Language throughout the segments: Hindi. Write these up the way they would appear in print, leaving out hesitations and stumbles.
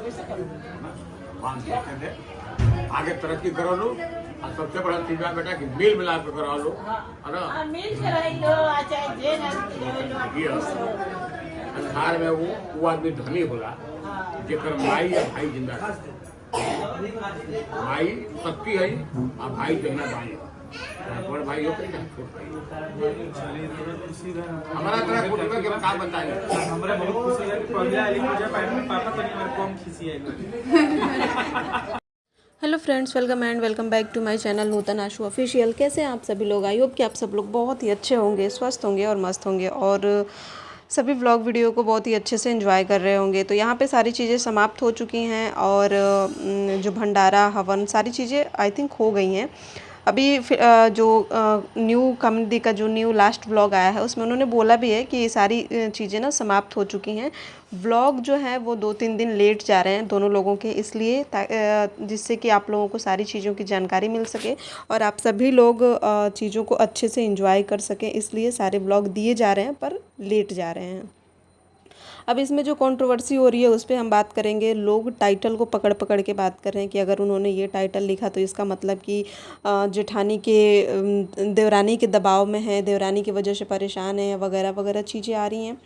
कैसे करूँगी? बांध सकते थे आगे तरक्की करो लो और सबसे बड़ा चीज है बेटा कि मेल मिलाप के करा लो है ना। हाँ, मिल के रही लो, चाहे जे ना ये संसार में वो आदमी धनी होला जेकर माई या भाई जिंदा रहे। माई सबकी है और भाई जो है ना भाई बड़ भाई हो कहीं छोट भाई हमारा तरह कुछ के काम बताएंगे। हमरा बहुत खुशी है कि पहले आई मुझे पापा तनी हमारे कम खुशी है। Hello friends, welcome and welcome back to my channel Nutan Ashu official. कैसे हैं आप सभी लोग? आई होप कि आप सब लोग बहुत ही अच्छे होंगे, स्वस्थ होंगे और मस्त होंगे और सभी व्लॉग वीडियो को बहुत ही अच्छे से एंजॉय कर रहे होंगे। तो यहाँ पे सारी चीज़ें समाप्त हो चुकी हैं और जो भंडारा हवन सारी चीज़ें आई थिंक हो गई हैं। अभी जो न्यू कम्युनिटी का जो न्यू लास्ट व्लॉग आया है उसमें उन्होंने बोला भी है कि ये सारी चीज़ें ना समाप्त हो चुकी हैं। व्लॉग जो है वो 2-3 दिन लेट जा रहे हैं दोनों लोगों के, इसलिए जिससे कि आप लोगों को सारी चीज़ों की जानकारी मिल सके और आप सभी लोग चीज़ों को अच्छे से एंजॉय कर सकें, इसलिए सारे व्लॉग दिए जा रहे हैं पर लेट जा रहे हैं। अब इसमें जो कंट्रोवर्सी हो रही है उस पर हम बात करेंगे। लोग टाइटल को पकड़ पकड़ के बात कर रहे हैं कि अगर उन्होंने ये टाइटल लिखा तो इसका मतलब कि जेठानी के देवरानी के दबाव में है, देवरानी की वजह से परेशान है, वगैरह वगैरह चीज़ें आ रही हैं।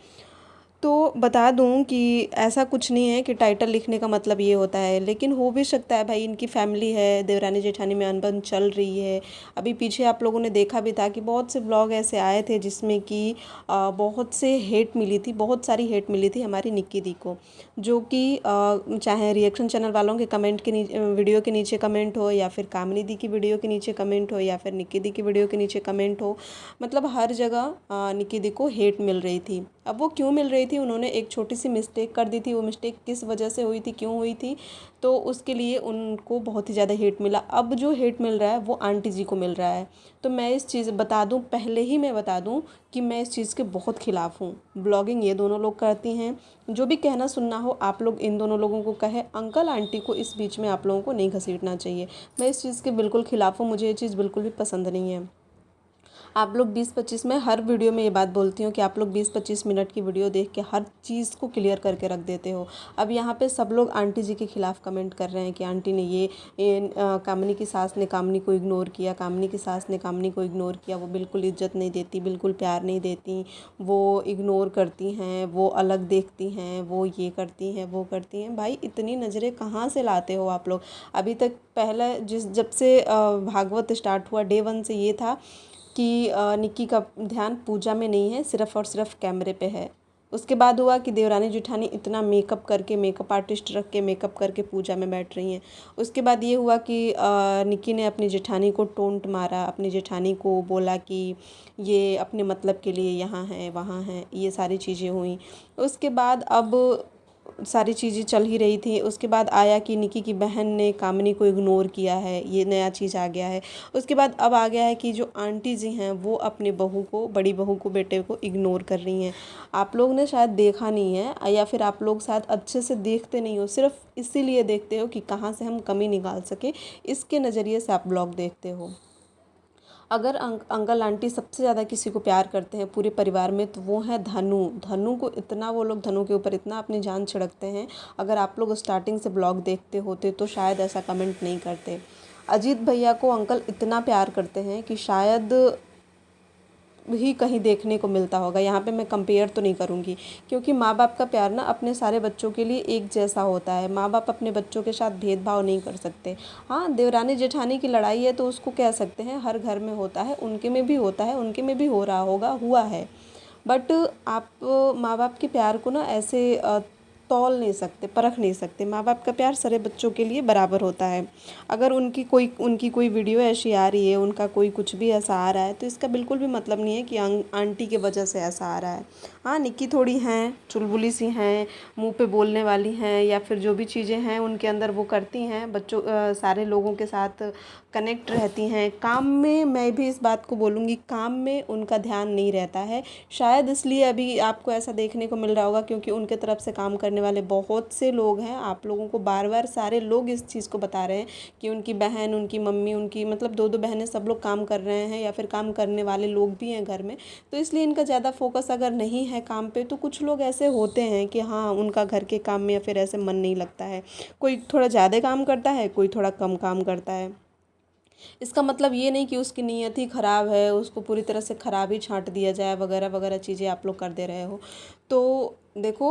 तो बता दूं कि ऐसा कुछ नहीं है कि टाइटल लिखने का मतलब ये होता है, लेकिन हो भी सकता है भाई, इनकी फैमिली है, देवरानी जेठानी में अनबन चल रही है। अभी पीछे आप लोगों ने देखा भी था कि बहुत से व्लॉग ऐसे आए थे जिसमें कि बहुत से हेट मिली थी, बहुत सारी हेट मिली थी हमारी निक्की दी को, जो कि चाहे रिएक्शन चैनल वालों के कमेंट के नीचे, वीडियो के नीचे कमेंट हो, या फिर कामिनी दी की वीडियो के नीचे कमेंट हो, या फिर निक्की दी की वीडियो के नीचे कमेंट हो, मतलब हर जगह निक्की दी को हेट मिल रही थी। अब वो क्यों मिल रही थी? उन्होंने एक छोटी सी मिस्टेक कर दी थी। वो मिस्टेक किस वजह से हुई थी, क्यों हुई थी, तो उसके लिए उनको बहुत ही ज़्यादा हेट मिला। अब जो हेट मिल रहा है वो आंटी जी को मिल रहा है। तो मैं इस चीज़ बता दूं, पहले ही मैं बता दूं कि मैं इस चीज़ के बहुत ख़िलाफ़ हूँ। ब्लॉगिंग ये दोनों लोग करती हैं, जो भी कहना सुनना हो आप लोग इन दोनों लोगों को कहे, अंकल आंटी को इस बीच में आप लोगों को नहीं घसीटना चाहिए। मैं इस चीज़ के बिल्कुल ख़िलाफ़ हूँ, मुझे ये चीज़ बिल्कुल भी पसंद नहीं है। आप लोग 20-25 में हर वीडियो में ये बात बोलती हूँ कि आप लोग 20-25 मिनट की वीडियो देख के हर चीज़ को क्लियर करके रख देते हो। अब यहाँ पे सब लोग आंटी जी के ख़िलाफ़ कमेंट कर रहे हैं कि आंटी ने ये कामिनी की सास ने कामिनी को इग्नोर किया, कामिनी की सास ने कामिनी को इग्नोर किया, वो बिल्कुल इज्जत नहीं देती, बिल्कुल प्यार नहीं देती, वो इग्नोर करती हैं, वो अलग देखती हैं, वो ये करती हैं, वो करती हैं। भाई इतनी नज़रें कहाँ से लाते हो आप लोग? अभी तक पहले जब से भागवत स्टार्ट हुआ डे 1 से ये था कि निक्की का ध्यान पूजा में नहीं है, सिर्फ़ और सिर्फ कैमरे पे है। उसके बाद हुआ कि देवरानी जेठानी इतना मेकअप करके, मेकअप आर्टिस्ट रख के मेकअप करके पूजा में बैठ रही हैं। उसके बाद ये हुआ कि निक्की ने अपनी जेठानी को टोंट मारा, अपनी जेठानी को बोला कि ये अपने मतलब के लिए यहाँ है वहाँ है, ये सारी चीज़ें हुई। उसके बाद अब सारी चीज़ें चल ही रही थी। उसके बाद आया कि निक्की की बहन ने कामिनी को इग्नोर किया है, ये नया चीज़ आ गया है। उसके बाद अब आ गया है कि जो आंटी जी हैं वो अपने बहू को, बड़ी बहू को, बेटे को इग्नोर कर रही हैं। आप लोग ने शायद देखा नहीं है, या फिर आप लोग शायद अच्छे से देखते नहीं हो, सिर्फ इसीलिए देखते हो कि कहाँ से हम कमी निकाल सके, इसके नज़रिए से आप ब्लॉग देखते हो। अगर अंकल आंटी सबसे ज़्यादा किसी को प्यार करते हैं पूरे परिवार में तो वो है धनु। धनु को इतना, वो लोग धनु के ऊपर इतना अपनी जान छिड़कते हैं। अगर आप लोग स्टार्टिंग से ब्लॉग देखते होते तो शायद ऐसा कमेंट नहीं करते। अजीत भैया को अंकल इतना प्यार करते हैं कि शायद ही कहीं देखने को मिलता होगा। यहाँ पे मैं कंपेयर तो नहीं करूँगी, क्योंकि माँ बाप का प्यार ना अपने सारे बच्चों के लिए एक जैसा होता है। माँ बाप अपने बच्चों के साथ भेदभाव नहीं कर सकते। हाँ, देवरानी जेठानी की लड़ाई है तो उसको कह सकते हैं, हर घर में होता है, उनके में भी होता है, उनके में भी हो रहा होगा, हुआ है। बट आप माँ बाप के प्यार को ना ऐसे तौल नहीं सकते, परख नहीं सकते। माँ बाप का प्यार सारे बच्चों के लिए बराबर होता है। अगर उनकी कोई वीडियो ऐसी आ रही है, उनका कोई कुछ भी ऐसा आ रहा है, तो इसका बिल्कुल भी मतलब नहीं है कि आंटी के वजह से ऐसा आ रहा है। हाँ, निक्की थोड़ी हैं, चुलबुली सी हैं, मुंह पे बोलने वाली हैं, या फिर जो भी चीज़ें हैं उनके अंदर वो करती हैं, बच्चों सारे लोगों के साथ कनेक्ट रहती हैं। काम में मैं भी इस बात को बोलूँगी, काम में उनका ध्यान नहीं रहता है। शायद इसलिए अभी आपको ऐसा देखने को मिल रहा होगा, क्योंकि उनके तरफ से काम करने करने वाले बहुत से लोग हैं। आप लोगों को बार बार सारे लोग इस चीज़ को बता रहे हैं कि उनकी बहन, उनकी मम्मी, उनकी मतलब 2-2 बहनें सब लोग काम कर रहे हैं या फिर काम करने वाले लोग भी हैं घर में, तो इसलिए इनका ज़्यादा फोकस अगर नहीं है काम पे, तो कुछ लोग ऐसे होते हैं कि हाँ उनका घर के काम में या फिर ऐसे मन नहीं लगता है। कोई थोड़ा ज़्यादा काम करता है, कोई थोड़ा कम काम करता है। इसका मतलब ये नहीं कि उसकी नीयत ही ख़राब है, उसको पूरी तरह से ख़राब ही छांट दिया जाए वगैरह वगैरह चीज़ें आप लोग कर दे रहे हो। तो देखो,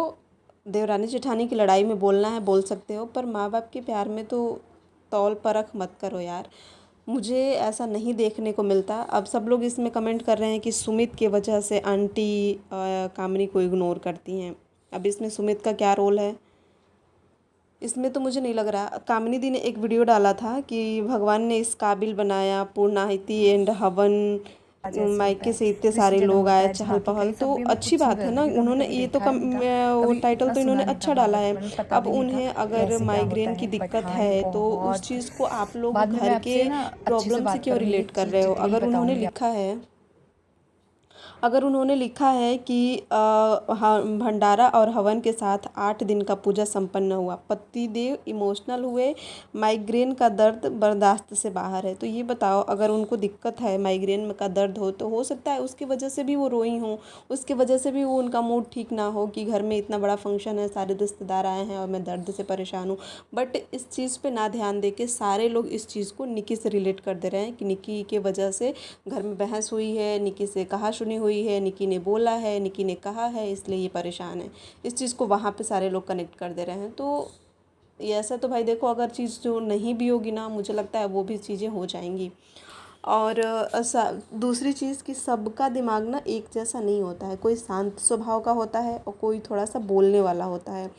देवरानी जेठानी की लड़ाई में बोलना है बोल सकते हो, पर माँ बाप के प्यार में तो तौल परख मत करो यार। मुझे ऐसा नहीं देखने को मिलता। अब सब लोग इसमें कमेंट कर रहे हैं कि सुमित की वजह से आंटी कामिनी को इग्नोर करती हैं। अब इसमें सुमित का क्या रोल है? इसमें तो मुझे नहीं लग रहा। कामिनी दी ने एक वीडियो डाला था कि भगवान ने इस काबिल बनाया, पूर्णाहुति एंड हवन, मायके से इतने सारे लोग आए, चहल पहल, तो अच्छी बात है ना। उन्होंने ये तो वो टाइटल तो इन्होंने अच्छा डाला है। अब उन्हें अगर माइग्रेन की दिक्कत है तो उस चीज़ को आप लोग घर के प्रॉब्लम से क्यों रिलेट कर रहे हो? अगर उन्होंने लिखा है कि भंडारा और हवन के साथ 8 दिन का पूजा संपन्न हुआ, पतिदेव इमोशनल हुए, माइग्रेन का दर्द बर्दाश्त से बाहर है, तो ये बताओ, अगर उनको दिक्कत है, माइग्रेन का दर्द हो, तो हो सकता है उसकी वजह से भी वो रोई हों, उसकी वजह से भी वो उनका मूड ठीक ना हो कि घर में इतना बड़ा फंक्शन है, सारे रिश्तेदार आए हैं और मैं दर्द से परेशान हूँ। बट इस चीज़ पे ना ध्यान दे के सारे लोग इस चीज़ को निकी से रिलेट कर दे रहे हैं कि निकी के वजह से घर में बहस हुई है, निकी से कहा सुनी हुई है, निकी ने बोला है, निकी ने कहा है, इसलिए ये परेशान है। इस चीज़ को वहाँ पे सारे लोग कनेक्ट कर दे रहे हैं। तो ये ऐसा तो भाई देखो, अगर चीज़ जो नहीं भी होगी ना, मुझे लगता है वो भी चीज़ें हो जाएंगी। और दूसरी चीज़ कि सबका दिमाग ना एक जैसा नहीं होता है। कोई शांत स्वभाव का होता है और कोई थोड़ा सा बोलने वाला होता है,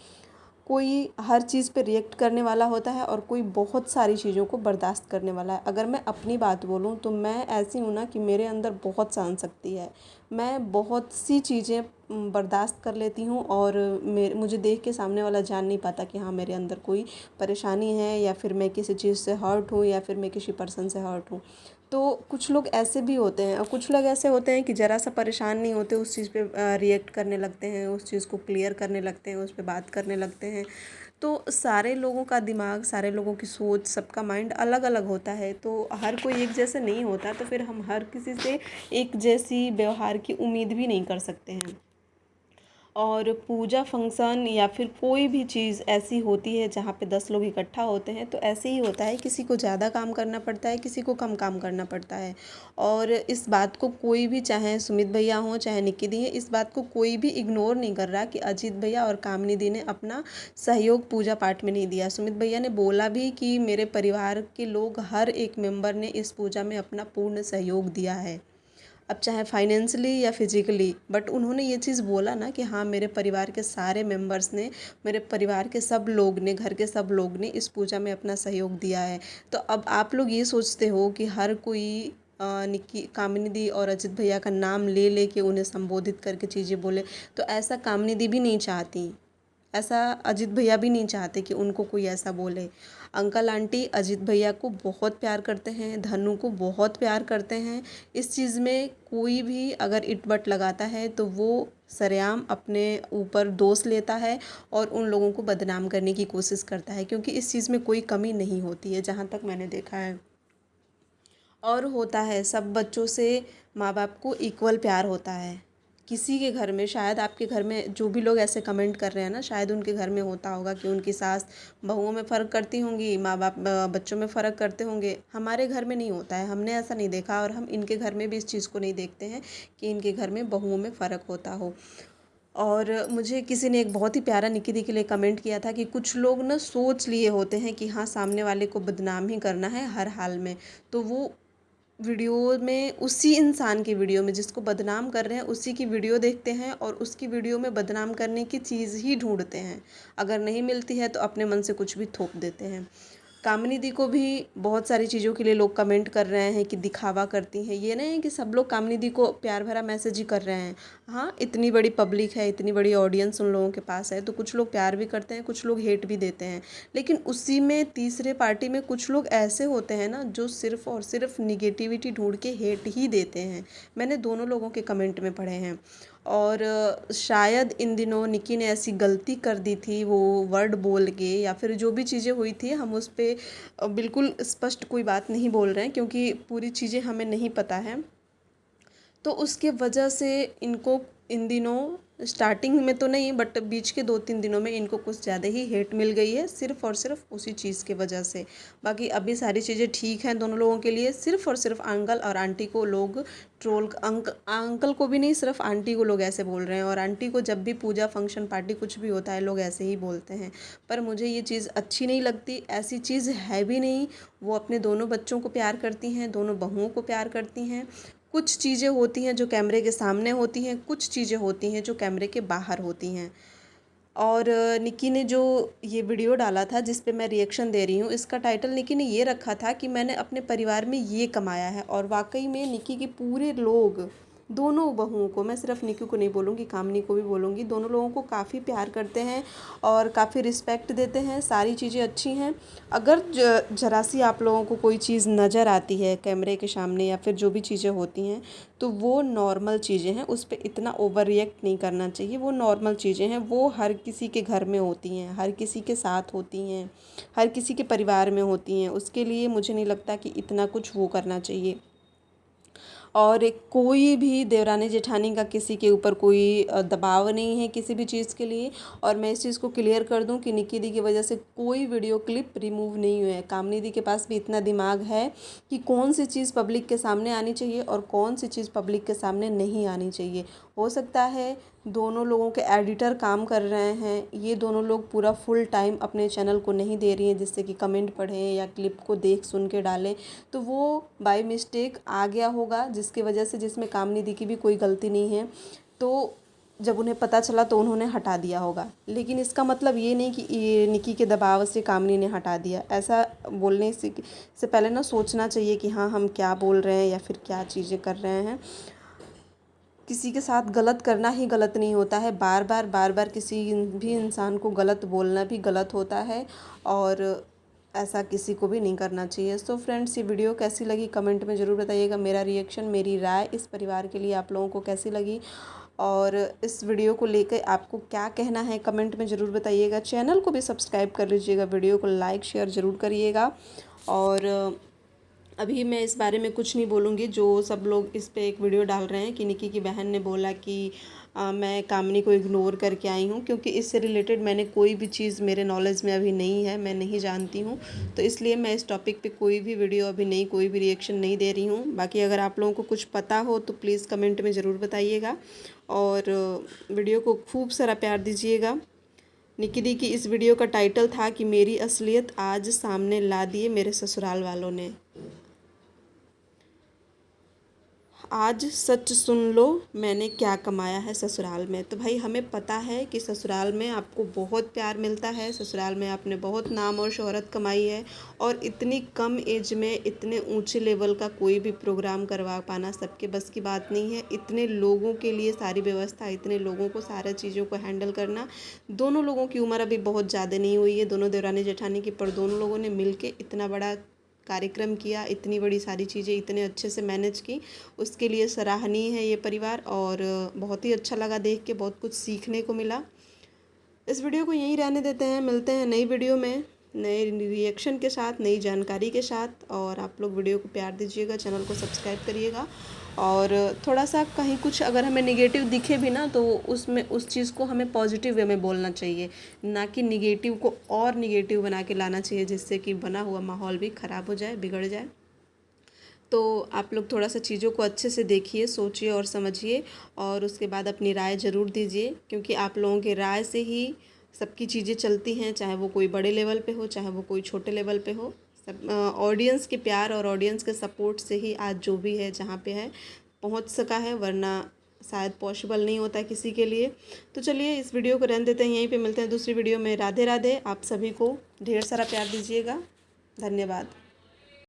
कोई हर चीज़ पे रिएक्ट करने वाला होता है और कोई बहुत सारी चीज़ों को बर्दाश्त करने वाला है। अगर मैं अपनी बात बोलूँ तो मैं ऐसी हूँ ना कि मेरे अंदर बहुत सहन शक्ति है। मैं बहुत सी चीज़ें बर्दाश्त कर लेती हूँ और मुझे देख के सामने वाला जान नहीं पाता कि हाँ मेरे अंदर कोई परेशानी है या फिर मैं किसी चीज़ से हर्ट हूँ या फिर मैं किसी पर्सन से हर्ट हूँ। तो कुछ लोग ऐसे भी होते हैं और कुछ लोग ऐसे होते हैं कि ज़रा सा परेशान नहीं होते, उस चीज़ पे रिएक्ट करने लगते हैं, उस चीज़ को क्लियर करने लगते हैं, उस पे बात करने लगते हैं। तो सारे लोगों का दिमाग, सारे लोगों की सोच, सबका माइंड अलग अलग होता है, तो हर कोई एक जैसे नहीं होता, तो फिर हम हर किसी से एक जैसी व्यवहार की उम्मीद भी नहीं कर सकते हैं। और पूजा फंक्शन या फिर कोई भी चीज़ ऐसी होती है जहाँ पे 10 लोग इकट्ठा होते हैं, तो ऐसे ही होता है, किसी को ज़्यादा काम करना पड़ता है, किसी को कम काम करना पड़ता है। और इस बात को कोई भी, चाहे सुमित भैया हों चाहे निक्की दी है, इस बात को कोई भी इग्नोर नहीं कर रहा कि अजीत भैया और कामिनी दी ने अपना सहयोग पूजा पाठ में नहीं दिया। सुमित भैया ने बोला भी कि मेरे परिवार के लोग, हर एक मेम्बर ने इस पूजा में अपना पूर्ण सहयोग दिया है, अब चाहे फाइनेंशियली या फिजिकली, बट उन्होंने ये चीज़ बोला ना कि हाँ मेरे परिवार के सारे मेंबर्स ने, मेरे परिवार के सब लोग ने, घर के सब लोग ने इस पूजा में अपना सहयोग दिया है। तो अब आप लोग ये सोचते हो कि हर कोई निक्की, कामिनी दी और अजित भैया का नाम ले ले के उन्हें संबोधित करके चीज़ें बोले, तो ऐसा कामिनी दी भी नहीं चाहती, ऐसा अजित भैया भी नहीं चाहते कि उनको कोई ऐसा बोले। अंकल आंटी अजित भैया को बहुत प्यार करते हैं, धनु को बहुत प्यार करते हैं। इस चीज़ में कोई भी अगर इटबट लगाता है तो वो सरेआम अपने ऊपर दोष लेता है और उन लोगों को बदनाम करने की कोशिश करता है, क्योंकि इस चीज़ में कोई कमी नहीं होती है जहाँ तक मैंने देखा है। और होता है, सब बच्चों से माँ बाप को इक्वल प्यार होता है। किसी के घर में, शायद आपके घर में जो भी लोग ऐसे कमेंट कर रहे हैं ना, शायद उनके घर में होता होगा कि उनकी सास बहुओं में फ़र्क करती होंगी, माँ बाप बच्चों में फ़र्क करते होंगे। हमारे घर में नहीं होता है, हमने ऐसा नहीं देखा, और हम इनके घर में भी इस चीज़ को नहीं देखते हैं कि इनके घर में बहुओं में फ़र्क होता हो। और मुझे किसी ने एक बहुत ही प्यारा निकी दी के लिए कमेंट किया था कि कुछ लोग ना सोच लिए होते हैं कि हाँ सामने वाले को बदनाम ही करना है हर हाल में, तो वो वीडियो में, उसी इंसान की वीडियो में जिसको बदनाम कर रहे हैं उसी की वीडियो देखते हैं और उसकी वीडियो में बदनाम करने की चीज़ ही ढूंढते हैं। अगर नहीं मिलती है तो अपने मन से कुछ भी थोप देते हैं। कामिनी दी को भी बहुत सारी चीज़ों के लिए लोग कमेंट कर रहे हैं कि दिखावा करती हैं। ये नहीं है कि सब लोग कामिनी दी को प्यार भरा मैसेज ही कर रहे हैं। हाँ, इतनी बड़ी पब्लिक है, इतनी बड़ी ऑडियंस उन लोगों के पास है, तो कुछ लोग प्यार भी करते हैं, कुछ लोग हेट भी देते हैं। लेकिन उसी में तीसरे पार्टी में कुछ लोग ऐसे होते हैं ना जो सिर्फ़ और सिर्फ निगेटिविटी ढूंढ के हेट ही देते हैं। मैंने दोनों लोगों के कमेंट में पढ़े हैं। और शायद इन दिनों निकी ने ऐसी गलती कर दी थी वो वर्ड बोल के, या फिर जो भी चीज़ें हुई थी हम उस पर बिल्कुल स्पष्ट कोई बात नहीं बोल रहे हैं क्योंकि पूरी चीज़ें हमें नहीं पता है। तो उसके वजह से इनको इन दिनों स्टार्टिंग में तो नहीं बट बीच के 2-3 दिनों में इनको कुछ ज़्यादा ही हेट मिल गई है, सिर्फ़ और सिर्फ उसी चीज़ की वजह से। बाकी अभी सारी चीज़ें ठीक हैं दोनों लोगों के लिए, सिर्फ़ और सिर्फ अंकल और आंटी को लोग ट्रोल, अंकल को भी नहीं, सिर्फ आंटी को लोग ऐसे बोल रहे हैं। और आंटी को जब भी पूजा फंक्शन पार्टी कुछ भी होता है लोग ऐसे ही बोलते हैं, पर मुझे ये चीज़ अच्छी नहीं लगती। ऐसी चीज़ है भी नहीं। वो अपने दोनों बच्चों को प्यार करती हैं, दोनों बहुओं को प्यार करती हैं। कुछ चीज़ें होती हैं जो कैमरे के सामने होती हैं, कुछ चीज़ें होती हैं जो कैमरे के बाहर होती हैं। और निकी ने जो ये वीडियो डाला था जिस पे मैं रिएक्शन दे रही हूँ, इसका टाइटल निकी ने ये रखा था कि मैंने अपने परिवार में ये कमाया है। और वाकई में निकी के पूरे लोग, दोनों बहुओं को, मैं सिर्फ निकी को नहीं बोलूँगी, कामनी को भी बोलूँगी, दोनों लोगों को काफ़ी प्यार करते हैं और काफ़ी रिस्पेक्ट देते हैं। सारी चीज़ें अच्छी हैं। अगर जरा सी आप लोगों को कोई चीज़ नज़र आती है कैमरे के सामने या फिर जो भी चीज़ें होती हैं तो वो नॉर्मल चीज़ें हैं, उस पर इतना ओवर रिएक्ट नहीं करना चाहिए। वो नॉर्मल चीज़ें हैं, वो हर किसी के घर में होती हैं, हर किसी के साथ होती हैं, हर किसी के परिवार में होती हैं। उसके लिए मुझे नहीं लगता कि इतना कुछ वो करना चाहिए। और कोई भी देवरानी जेठानी का किसी के ऊपर कोई दबाव नहीं है किसी भी चीज़ के लिए। और मैं इस चीज़ को क्लियर कर दूं कि निकी दी की वजह से कोई वीडियो क्लिप रिमूव नहीं हुए हैं। कामनी दी के पास भी इतना दिमाग है कि कौन सी चीज़ पब्लिक के सामने आनी चाहिए और कौन सी चीज़ पब्लिक के सामने नहीं आनी चाहिए। हो सकता है दोनों लोगों के एडिटर काम कर रहे हैं, ये दोनों लोग पूरा फुल टाइम अपने चैनल को नहीं दे रही हैं जिससे कि कमेंट पढ़ें या क्लिप को देख सुन के डालें, तो वो बाय मिस्टेक आ गया होगा जिसकी वजह से, जिसमें कामनी दी की भी कोई गलती नहीं है। तो जब उन्हें पता चला तो उन्होंने हटा दिया होगा, लेकिन इसका मतलब ये नहीं कि ये निकी के दबाव से कामनी ने हटा दिया। ऐसा बोलने से पहले ना सोचना चाहिए कि हाँ हम क्या बोल रहे हैं या फिर क्या चीज़ें कर रहे हैं। किसी के साथ गलत करना ही गलत नहीं होता है, बार बार किसी भी इंसान को गलत बोलना भी गलत होता है और ऐसा किसी को भी नहीं करना चाहिए। सो फ्रेंड्स, ये वीडियो कैसी लगी कमेंट में ज़रूर बताइएगा। मेरा रिएक्शन, मेरी राय इस परिवार के लिए आप लोगों को कैसी लगी और इस वीडियो को लेकर आपको क्या कहना है कमेंट में ज़रूर बताइएगा। चैनल को भी सब्सक्राइब कर लीजिएगा, वीडियो को लाइक शेयर ज़रूर करिएगा। और अभी मैं इस बारे में कुछ नहीं बोलूँगी। जो सब लोग इस पे एक वीडियो डाल रहे हैं कि निकी की बहन ने बोला कि मैं कामनी को इग्नोर करके आई हूँ, क्योंकि इससे रिलेटेड मैंने कोई भी चीज़ मेरे नॉलेज में अभी नहीं है, मैं नहीं जानती हूँ, तो इसलिए मैं इस टॉपिक पे कोई भी वीडियो अभी नहीं, कोई भी रिएक्शन नहीं दे रही हूँ। बाकी अगर आप लोगों को कुछ पता हो तो प्लीज़ कमेंट में ज़रूर बताइएगा और वीडियो को खूब सारा प्यार दीजिएगा। निकी दी की इस वीडियो का टाइटल था कि मेरी असलियत आज सामने ला दिए मेरे ससुराल वालों ने। आज सच सुन लो मैंने क्या कमाया है ससुराल में। तो भाई हमें पता है कि ससुराल में आपको बहुत प्यार मिलता है, ससुराल में आपने बहुत नाम और शोहरत कमाई है और इतनी कम एज में इतने ऊंचे लेवल का कोई भी प्रोग्राम करवा पाना सबके बस की बात नहीं है। इतने लोगों के लिए सारी व्यवस्था, इतने लोगों को सारी चीज़ों को हैंडल करना, दोनों लोगों की उम्र अभी बहुत ज़्यादा नहीं हुई है, दोनों देवरानी जेठानी की, पर दोनों लोगों ने मिल के इतना बड़ा कार्यक्रम किया, इतनी बड़ी सारी चीज़ें इतने अच्छे से मैनेज की, उसके लिए सराहनीय है ये परिवार। और बहुत ही अच्छा लगा देख के, बहुत कुछ सीखने को मिला। इस वीडियो को यहीं रहने देते हैं, मिलते हैं नई वीडियो में नए रिएक्शन के साथ, नई जानकारी के साथ। और आप लोग वीडियो को प्यार दीजिएगा, चैनल को सब्सक्राइब करिएगा और थोड़ा सा कहीं कुछ अगर हमें निगेटिव दिखे भी ना तो उसमें उस चीज़ को हमें पॉजिटिव वे में बोलना चाहिए, ना कि निगेटिव को और निगेटिव बना के लाना चाहिए जिससे कि बना हुआ माहौल भी ख़राब हो जाए, बिगड़ जाए। तो आप लोग थोड़ा सा चीज़ों को अच्छे से देखिए, सोचिए और समझिए और उसके बाद अपनी राय ज़रूर दीजिए, क्योंकि आप लोगों के राय से ही सबकी चीज़ें चलती हैं, चाहे वो कोई बड़े लेवल पे हो, चाहे वो कोई छोटे लेवल पे हो। सब ऑडियंस के प्यार और ऑडियंस के सपोर्ट से ही आज जो भी है जहाँ पे है पहुँच सका है, वरना शायद पॉसिबल नहीं होता किसी के लिए। तो चलिए इस वीडियो को रहने देते हैं, यहीं पे मिलते हैं दूसरी वीडियो में। राधे राधे। आप सभी को ढेर सारा प्यार दीजिएगा। धन्यवाद।